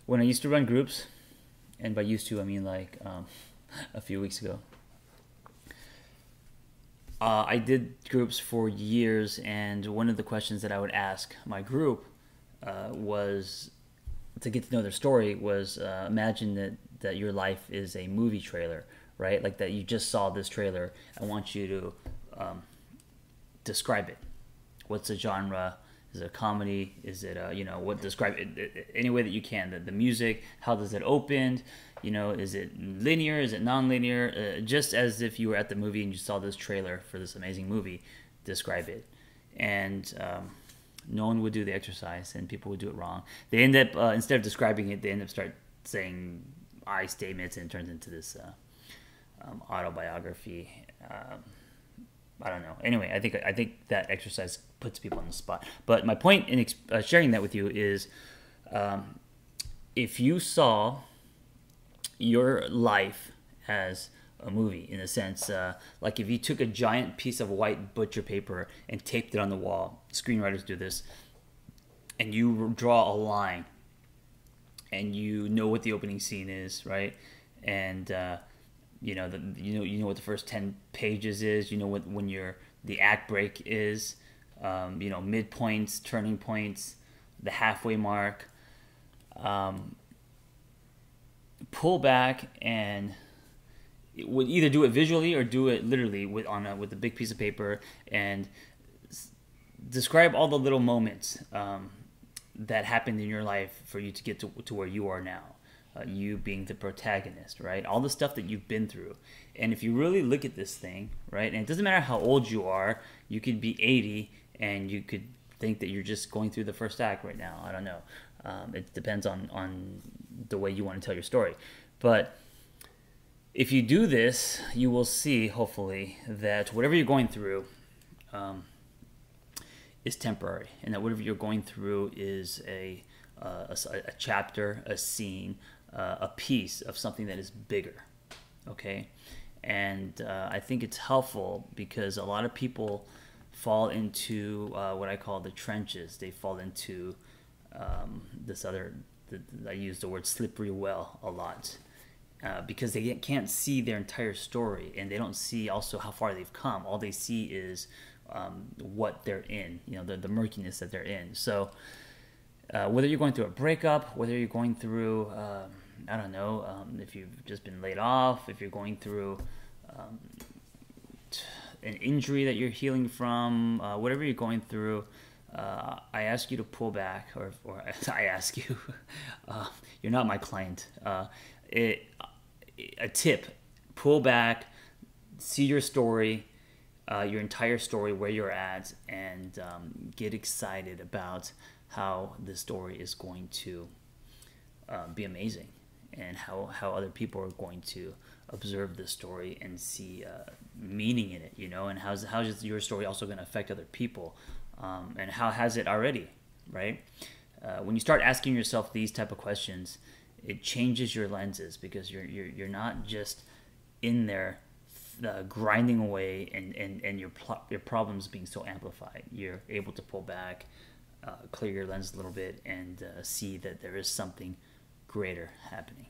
When I used to run groups, and by used to I mean like a few weeks ago, I did groups for years, and one of the questions that I would ask my group was to get to know their story was imagine that your life is a movie trailer, right? Like that you just saw this trailer. I want you to describe it. What's the genre? Is it a comedy? Is it a, what describe it any way that you can? The music, how does it open? Is it linear? Is it non-linear? Just as if you were at the movie and you saw this trailer for this amazing movie, describe it. And no one would do the exercise, and people would do it wrong. They end up instead of describing it, they end up start saying I statements, and it turns into this autobiography. I don't know. Anyway, I think that exercise puts people on the spot. But my point in sharing that with you is, if you saw your life as a movie, in a sense, like if you took a giant piece of white butcher paper and taped it on the wall, screenwriters do this, and you draw a line, and you know what the opening scene is, right? And you know what the first 10 pages is. You know what when the act break is. Midpoints, turning points, the halfway mark. Pull back and would either do it visually or do it literally with a big piece of paper and describe all the little moments that happened in your life for you to get to where you are now. You being the protagonist, right? All the stuff that you've been through. And if you really look at this thing, right, and it doesn't matter how old you are, you could be 80 and you could think that you're just going through the first act right now. I don't know. It depends on the way you want to tell your story. But if you do this, you will see, hopefully, that whatever you're going through is temporary, and that whatever you're going through is a chapter, a scene, a piece of something that is bigger, okay? And I think it's helpful because a lot of people fall into what I call the trenches. They fall into I use the word slippery well a lot because they can't see their entire story, and they don't see also how far they've come. All they see is what they're in, the murkiness that they're in. So whether you're going through a breakup, whether you're going through, I don't know, if you've just been laid off, if you're going through an injury that you're healing from, whatever you're going through, I ask you to pull back, or I ask you, you're not my client. A tip, pull back, see your story, your entire story, where you're at, and get excited about how the story is going to be amazing, and how other people are going to observe the story and see meaning in it, and how is your story also going to affect other people, and how has it already, right? When you start asking yourself these type of questions, it changes your lenses, because you're not just in there grinding away and your problems being so amplified. You're able to pull back, clear your lens a little bit, and see that there is something greater happening.